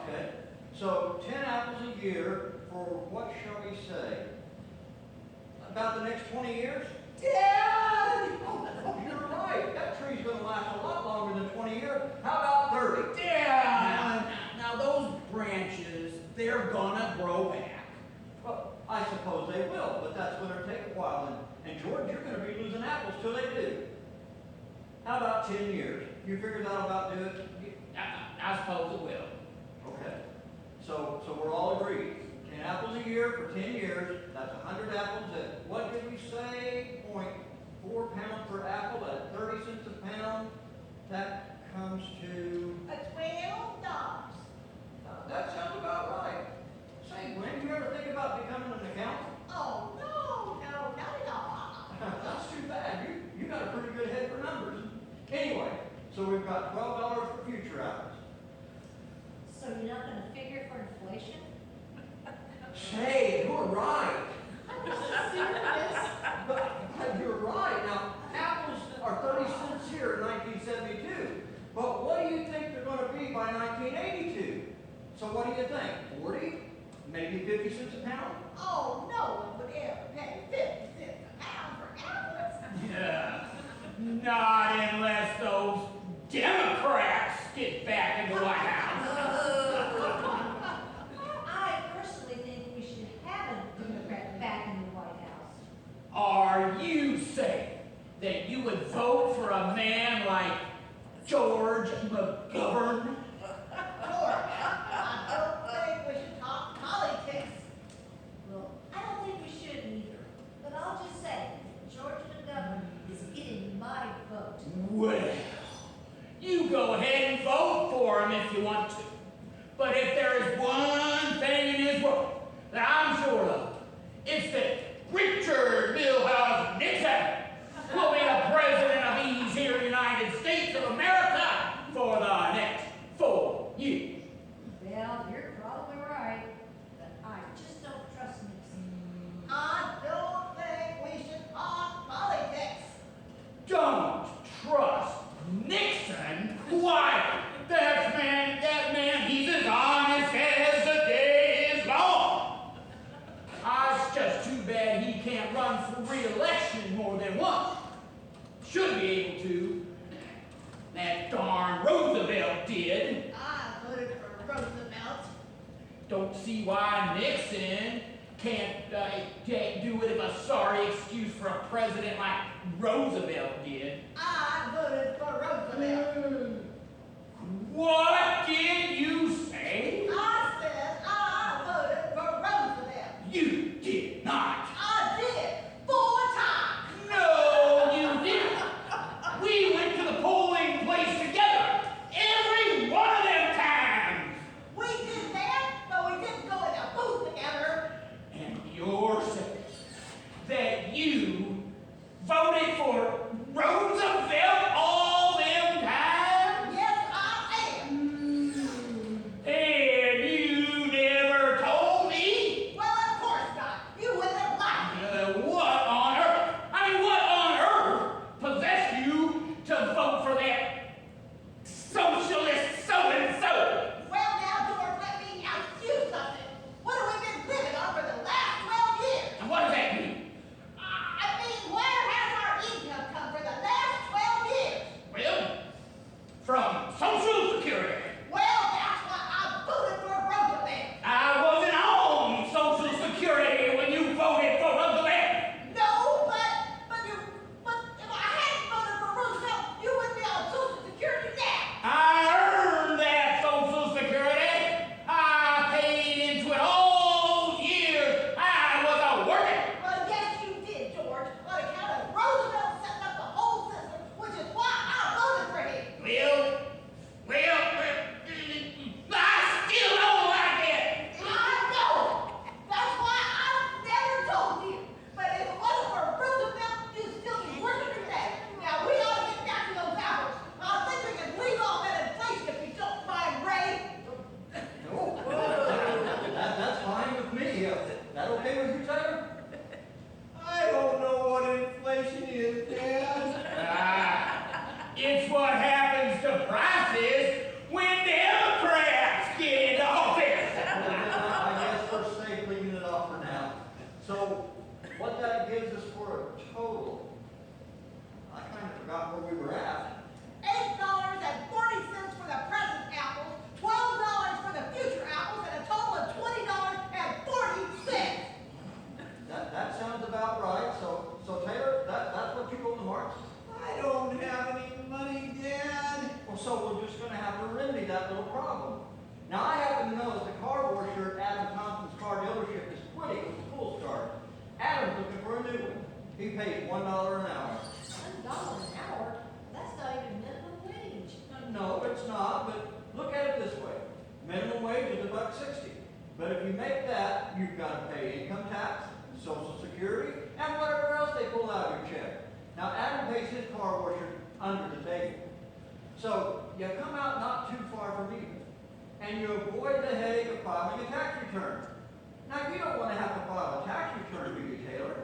Speaker 3: Okay. So, 10 apples a year for, what shall we say, about the next 20 years?
Speaker 1: Dad!
Speaker 3: Oh, you're right. That tree's going to last a lot longer than 20 years. How about 30?
Speaker 5: Yeah. Now those branches, they're gonna grow back.
Speaker 3: Well, I suppose they will, but that's going to take a while. And George, you're going to be losing apples till they do. How about 10 years? You figure that'll about do it?
Speaker 5: I suppose it will.
Speaker 3: Okay. So we're all agreed. 10 apples a year for 10 years. That's 100 apples at, what did we say? 0.4 pounds per apple at 30 cents a pound. That comes to,
Speaker 4: $12.
Speaker 3: that sounds about right. Say, Gwen, you ever think about becoming an accountant?
Speaker 4: Oh, no, not at all.
Speaker 3: That's too bad. You got a pretty good head for numbers. Anyway, so we've got $12 for future apples.
Speaker 2: So you're not gonna figure for inflation?
Speaker 3: Say, you're right.
Speaker 4: Serious?
Speaker 3: But you're right. Now, apples are 30 cents here in 1972. But what do you think they're going to be by 1982? So what do you think? 40? Maybe 50 cents a pound?
Speaker 4: Oh, no one would ever pay 50 cents a pound for apples.
Speaker 5: Yeah, not unless those Democrats get back in the White House.
Speaker 2: I personally think we should have a Democrat back in the White House.
Speaker 5: Are you saying that you would vote for a man like George McGovern?
Speaker 4: George, I don't think we should talk politics.
Speaker 2: Well, I don't think we should either. But I'll just say, George McGovern is getting my vote.
Speaker 5: Well, you go ahead and vote for him if you want to. But if there is one thing in his world that I'm sure of, it's that Richard Milhouse Nixon will be the president of these here United States of America for the next 4 years.
Speaker 2: Well, you're probably right. But I just don't trust Nixon.
Speaker 4: I don't think we should talk politics.
Speaker 5: Don't trust Nixon? Why, that man, he's as honest as the day is long. It's just too bad he can't run for re-election more than once. Should be able to. That darn Roosevelt did.
Speaker 4: I voted for Roosevelt.
Speaker 5: Don't see why Nixon can't do it if a sorry excuse for a president like Roosevelt did.
Speaker 4: I voted for Roosevelt.
Speaker 5: What did you say?
Speaker 4: I said I voted for Roosevelt.
Speaker 5: You did not.
Speaker 4: I did 4 times.
Speaker 5: No, you didn't. We went to the polling place together. Every one of them times.
Speaker 4: We did that, but we didn't go in a booth together.
Speaker 5: And you're saying that you voted for Roosevelt all them times?
Speaker 4: Yes, I am.
Speaker 5: And you never told me?
Speaker 4: Well, of course not. You wouldn't have liked it.
Speaker 5: What on earth? I mean, what on earth possessed you to vote for that socialist so-and-so?
Speaker 4: Well, now, George, let me ask you something. What have we been living on for the last 12 years?
Speaker 5: And what does that mean?
Speaker 4: I mean, where has our income come for the last 12 years?
Speaker 5: Well, from Social Security.
Speaker 4: Well, that's why I voted for Roosevelt.
Speaker 5: I wasn't on Social Security when you voted for Roosevelt.
Speaker 4: No, but if I hadn't voted for Roosevelt, you wouldn't be on Social Security now.
Speaker 5: I earned that Social Security. I paid into it all those years I was a working.
Speaker 4: Well, yes, you did, George, on account of Roosevelt setting up the whole system, which is why I voted for him.
Speaker 5: I still don't like it.
Speaker 4: I know. That's why I never told you. But if it wasn't for Roosevelt, you'd still be working today. Now, we ought to get back to those apples. I think we can leave off that inflation if you don't mind, Ray.
Speaker 3: That's fine with me. That okay with you, Taylor?
Speaker 1: I don't know what inflation is, Dad.
Speaker 5: It's what happens to prices when Democrats get into office.
Speaker 3: Well, then I guess we're safe leaving it off for now. So what that gives us for a total, I kind of forgot where we were at.
Speaker 4: $8.40 for the present apples, $12 for the future apples, and a total of $20.40.
Speaker 3: That sounds about right. So Taylor, that's what you owe the Marks?
Speaker 1: I don't have any money, Dad.
Speaker 3: Well, so we're just going to have to remedy that little problem. Now, I happen to know that the car washer at Adam Thompson's car dealership is quitting with the full start. Adam's looking for a new one. He pays $1 an hour.
Speaker 2: $1 an hour? That's not even minimum wage.
Speaker 3: No, it's not, but look at it this way. Minimum wage is $1.60. But if you make that, you've got to pay income tax, Social Security, and whatever else they pull out of your check. Now, Adam pays his car washer under the table. So you come out not too far from either, and you avoid the headache of filing a tax return. Now, you don't want to have to file a tax return, do you, Taylor?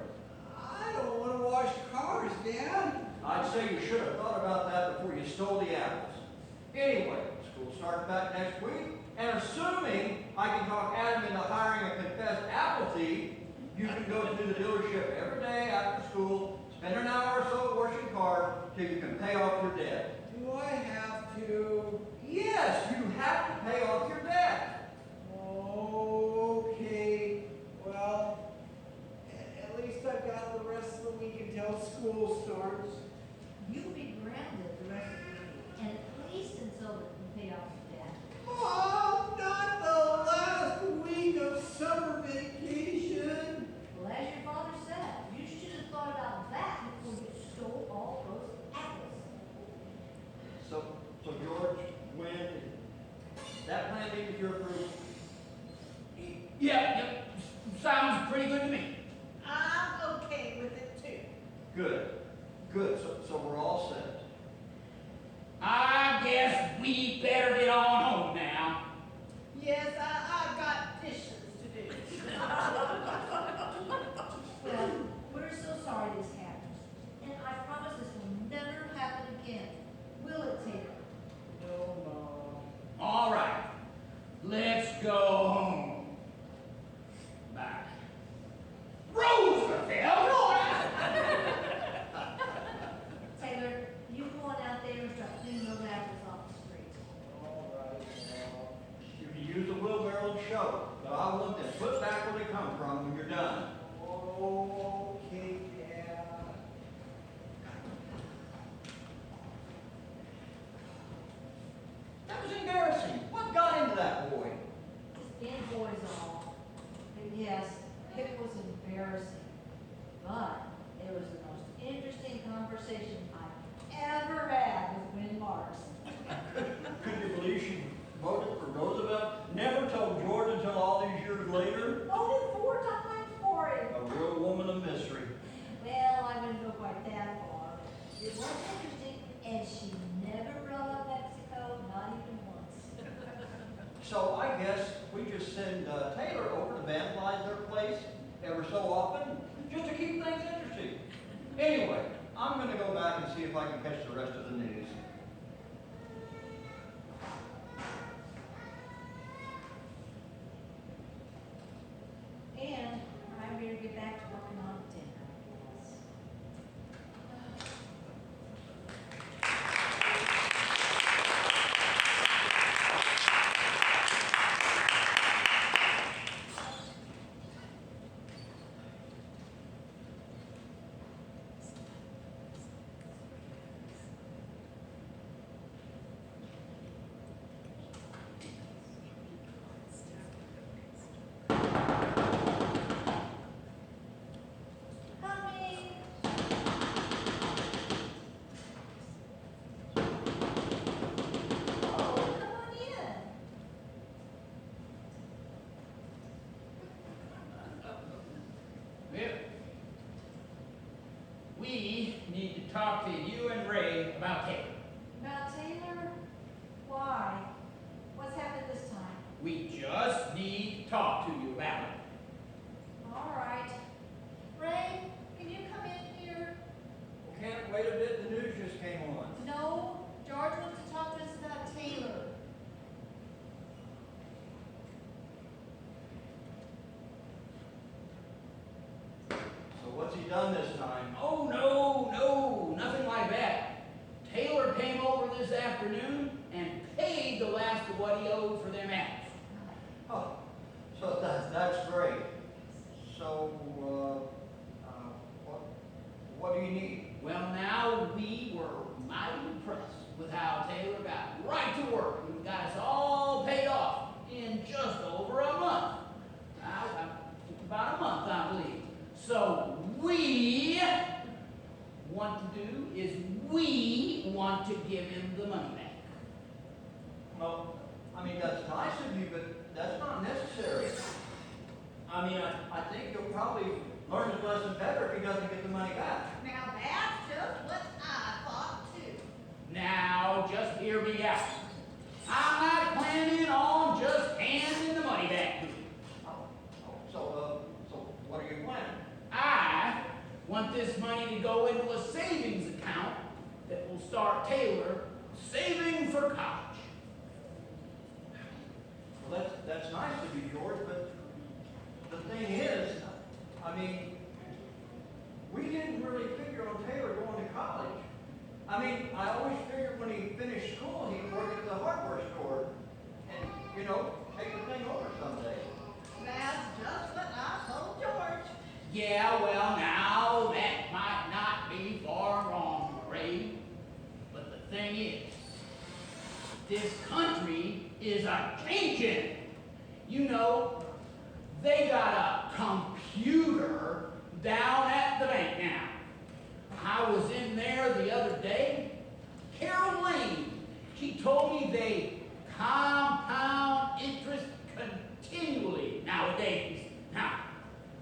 Speaker 1: I don't want to wash cars, Dan.
Speaker 3: I'd say you should have thought about that before you stole the apples. Anyway, school starts back next week, and assuming I can talk Adam into hiring a confessed apple thief, you can go to the dealership every day after school, spend an hour or so washing cars till you can pay off your debt.
Speaker 1: Do I have to?
Speaker 3: Yes, you have to pay off your debt.
Speaker 1: Okay, well, at least I've got the rest of the week until school starts.
Speaker 2: You'll be grounded the rest of the week, and at least until you pay off your debt.
Speaker 1: Mom, not the last week of summer vacation.
Speaker 2: Well, as your father said, you should have thought about that before you stole all those apples.
Speaker 3: So George, when that plan needs your approval?
Speaker 5: Yep, sounds pretty good to me.
Speaker 4: I'm okay with it too.
Speaker 3: Good. So we're all set.
Speaker 5: I guess we better get on home now.
Speaker 4: Yes, I've got dishes to do.
Speaker 2: Well, we're so sorry this happened, and I promise this will never happen again. Will it, Taylor?
Speaker 1: No, Mom.
Speaker 5: All right, let's go home. Bye. Roosevelt!
Speaker 2: Taylor, you go on out there and start cleaning those apples off the street.
Speaker 1: All right, Mom.
Speaker 3: You can use the wheelbarrow to shovel, but I want them put back where they come from when you're done.
Speaker 1: Okay, Dad.
Speaker 3: That was embarrassing. What got into that boy?
Speaker 2: Just being boys all. And yes, it was embarrassing, but it was the most interesting conversation I've ever had with Win Mars.
Speaker 3: Could you believe she voted for Roosevelt? Never told George until all these years later?
Speaker 2: Voted 4 times for him.
Speaker 3: A real woman of mystery.
Speaker 2: Well, I wouldn't go quite that far. It was interesting, and she never brought up Mexico, not even once.
Speaker 3: So I guess we just send Taylor over to vandalize their place ever so often, just to keep things interesting. Anyway, I'm going to go back and see if I can catch the rest of the news.
Speaker 2: And I'm ready to get back to working on dinner, I guess. Coming. Oh, come on in.
Speaker 5: Well, we need to talk to you and Ray about Taylor.
Speaker 2: About Taylor? Why? What's happened this time?
Speaker 5: We just need to talk to you about it.
Speaker 2: All right. Ray, can you come in here?
Speaker 3: Well, can't wait a bit. The news just came on.
Speaker 2: No, George wants to talk to us about Taylor.
Speaker 3: So what's he done this time?
Speaker 5: Oh, no, nothing like that. Taylor came over this afternoon and paid the last of what he owed for them apples.
Speaker 3: Oh, so that's great. So, what do you need?
Speaker 5: Well, now we were mighty impressed with how Taylor got right to work and got us all paid off in just over a month. About a month, I believe. So we want to do is we want to give him the money back.
Speaker 3: Well, I mean, that's nice of you, but that's not necessary. I mean, I think he'll probably learn his lesson better if he doesn't get the money back.
Speaker 4: Now that's just what I thought too.
Speaker 5: Now, just hear me out. I'm not planning on just handing the money back to him.
Speaker 3: So
Speaker 5: want this money to go into a savings account that will start Taylor saving for college.
Speaker 3: Well, that's nice of you, George, but the thing is, I mean, we didn't really figure on Taylor going to college. I mean, I always figured when he finished school, he'd work at the hardware store and, you know, take the thing over someday.
Speaker 4: That's just what I told George.
Speaker 5: Yeah, well, now that might not be far wrong, Ray. But the thing is, this country is a-changing. You know, they got a computer down at the bank now. I was in there the other day. Carol Lane, she told me they compound interest continually nowadays. Now,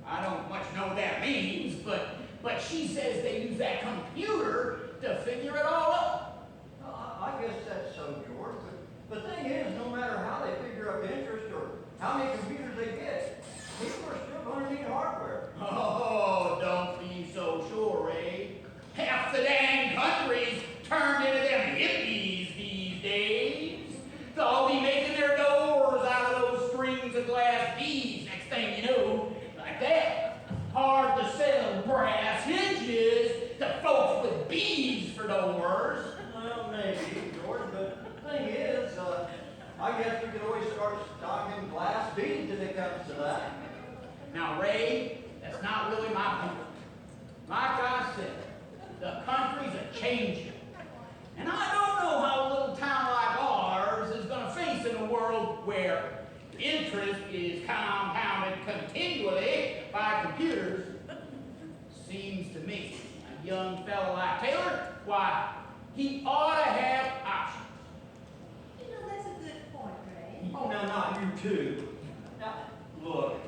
Speaker 5: I don't much know what that means, but she says they use that computer to figure it all up.
Speaker 3: Well, I guess that's so, George, but the thing is, no matter how they figure up interest or how many computers they get, people are still going to need hardware.
Speaker 5: Oh, don't be so sure, Ray. Half the dang country's turned into them hippies these days. They'll all be making their doors out of those strings of glass beads next thing you know. Like that. Hard to sell brass hinges to folks with beads for doors.
Speaker 3: Well, maybe, George, but the thing is, I guess we could always start stocking glass beads if it comes to that.
Speaker 5: Now, Ray, that's not really my point. Like I said, the country's a-changing. And I don't know how a little town like ours is going to face in a world where interest is compounded continually by computers. Seems to me, a young fellow like Taylor, why, he ought to have options.
Speaker 2: You know, that's a good point, Ray.
Speaker 3: Oh, now, not you too. Now, look,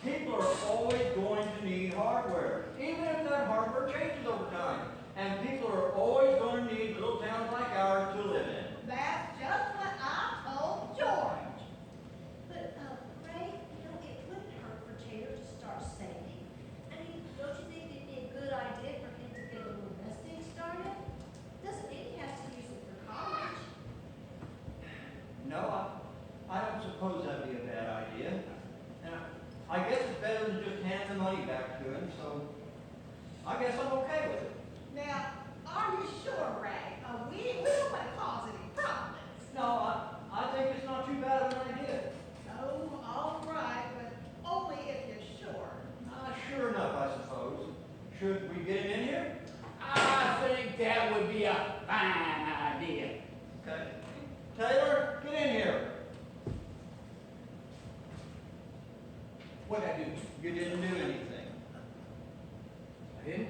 Speaker 3: people are always going to need hardware, even if that hardware changes over time. And people are always going to need little towns like ours to live in.
Speaker 4: That's just what I told George.
Speaker 2: But, Ray, you know, it wouldn't hurt for Taylor to start saving. I mean, don't you think it'd be a good idea for him to get a little nest egg started? Doesn't mean he has to use it for college.
Speaker 3: No, I don't suppose that'd be a bad idea. And I guess it's better than just hand the money back to him, so I guess I'm okay with it.
Speaker 4: Now, are you sure, Ray? We don't want to cause any problems.
Speaker 3: No, I think it's not too bad of an idea.
Speaker 4: Oh, all right, but only if you're sure.
Speaker 3: Sure enough, I suppose. Should we get him in here?
Speaker 5: I think that would be a fine idea.
Speaker 3: Okay. Taylor, get in here.
Speaker 1: What'd I do?
Speaker 3: You didn't do anything.
Speaker 1: I didn't?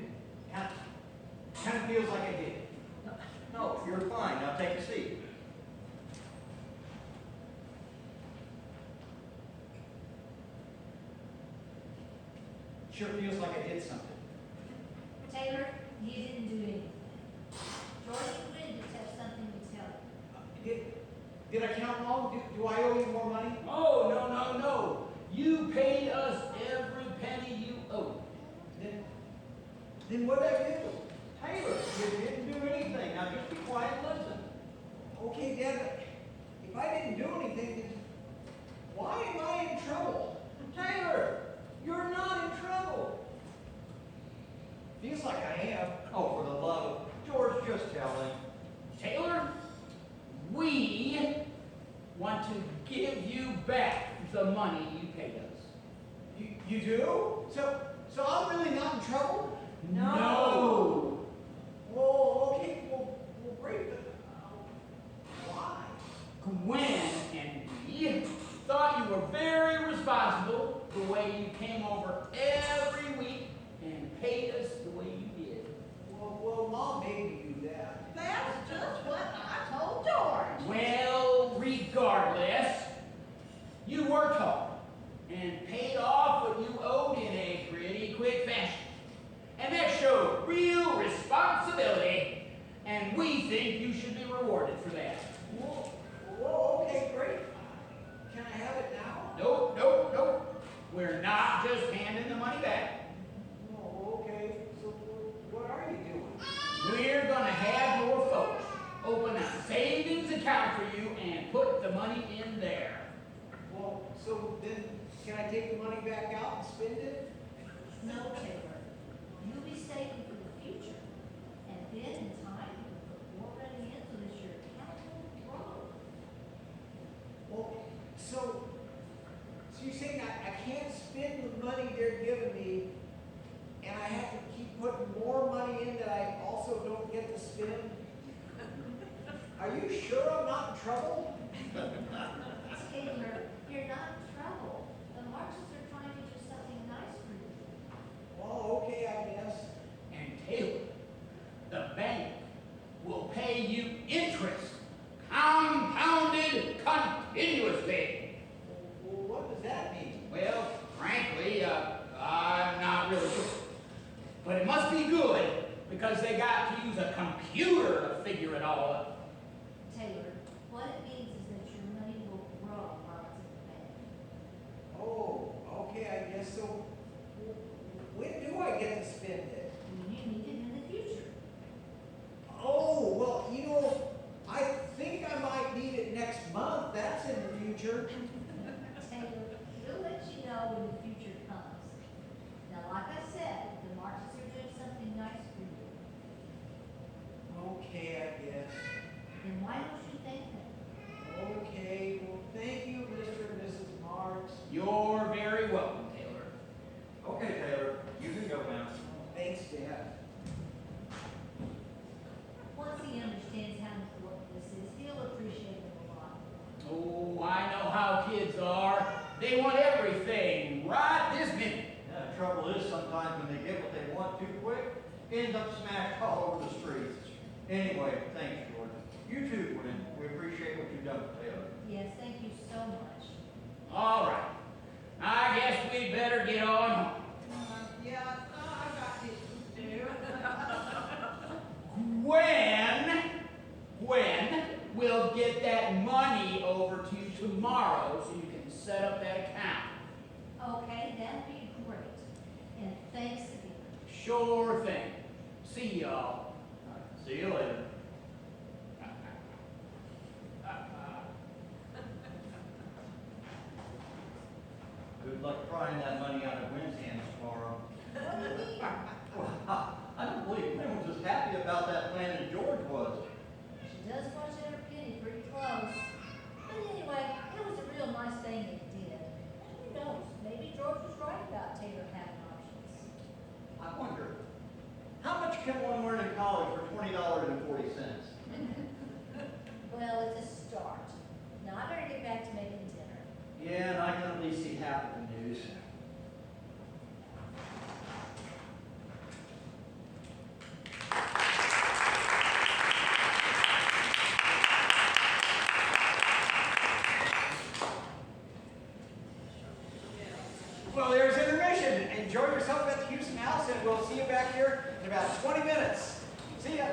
Speaker 1: Kind of feels like I did.
Speaker 3: No, you're fine. Now take a seat.
Speaker 1: Sure feels like I did something.
Speaker 2: Taylor, you didn't do anything. George and Gwen just have something to tell you.
Speaker 1: Did I count wrong? Do I owe you more money?
Speaker 5: Oh, no. You paid us every penny you owed.
Speaker 1: Then what did I do?
Speaker 3: Taylor, you didn't do anything. Now just be quiet and listen.
Speaker 1: Okay, Dad, if I didn't do anything, then why am I in trouble?
Speaker 3: Taylor, you're not in trouble.
Speaker 1: Feels like I am.
Speaker 3: Oh, for the love of George, just tell him.
Speaker 5: Taylor, we want to give you back the money you paid us.
Speaker 1: You do? So I'm really not in trouble?
Speaker 5: No.
Speaker 1: Well, okay, well, great, but why?
Speaker 5: Gwen and we thought you were very responsible the way you came over every week and paid us the way you did.
Speaker 1: Well, Mom made me do that.
Speaker 4: That's just what I told George.
Speaker 5: Well, regardless, you worked hard and paid off what you owed in a pretty quick fashion. And that showed real responsibility, and we think you should be rewarded for that.
Speaker 1: Well, okay, great. Can I have it now?
Speaker 5: Nope. We're not just handing the money back.
Speaker 1: Oh, okay. So
Speaker 5: account for you and put the money in there.
Speaker 1: Well, so then, can I take the money back out and spend it?
Speaker 2: No, Taylor, you'll be saving for the future, and then in time, you can put more money in so that your account will grow.
Speaker 1: Well, so you're saying I can't spend the money they're giving me, and I have to keep putting more money in that I also don't get to spend? Are you sure I'm not in trouble?
Speaker 2: Taylor, you're not in trouble. The Marxists are trying to do something nice for you.
Speaker 1: Oh, okay, I guess.
Speaker 5: And Taylor, the bank will pay you interest, compounded continuously.
Speaker 1: Well, what does that mean?
Speaker 5: Well, frankly, I'm not really sure. But it must be good because they got to use a computer to figure it all up.
Speaker 2: Taylor, what it means is that your money will grow while it's in the bank.
Speaker 1: Oh, okay, I guess so. When do I get to spend it?
Speaker 2: When you need it in the future.
Speaker 1: Oh, well, I think I might need it next month. That's in the future.
Speaker 2: Taylor, we'll let you know when the future comes. Now, like I said, the Marxists are doing something nice for you.
Speaker 1: Okay, I guess.
Speaker 2: Then why don't you thank them?
Speaker 1: Okay, well, thank you, Mr. and Mrs. Marks.
Speaker 5: You're very welcome, Taylor.
Speaker 3: Okay, Taylor, you can go now.
Speaker 1: Thanks, Dad.
Speaker 2: Once he understands how important this is, he'll appreciate it a lot.
Speaker 5: Oh, I know how kids are. They want everything right this minute.
Speaker 3: Yeah, the trouble is sometimes when they get what they want too quick, ends up smashed all over the streets. Anyway, thanks, George. You too, Gwen. We appreciate what you've done for Taylor.
Speaker 2: Yes, thank you so much.
Speaker 5: All right. I guess we'd better get on home.
Speaker 4: Yeah, I got it to do.
Speaker 5: Gwen will get that money over to you tomorrow so you can set up that account.
Speaker 2: Okay, that'd be great. And thanks again.
Speaker 5: Sure thing. See y'all.
Speaker 3: See you later. Good luck prying that money out of Gwen's hands tomorrow.
Speaker 2: What do you mean?
Speaker 3: Well, I don't believe Gwen was as happy about that plan as George was.
Speaker 2: She does watch every penny pretty close. But anyway, it was a real nice thing they did. And who knows, maybe George was right about Taylor having options.
Speaker 3: I wonder, how much can one learn in college for $20.40?
Speaker 2: Well, it's a start. Now I better get back to making dinner.
Speaker 3: Yeah, and I can at least see half of the news.
Speaker 1: Well, there's intermission. Enjoy yourself at the Houston House, and we'll see you back here in about 20 minutes. See ya.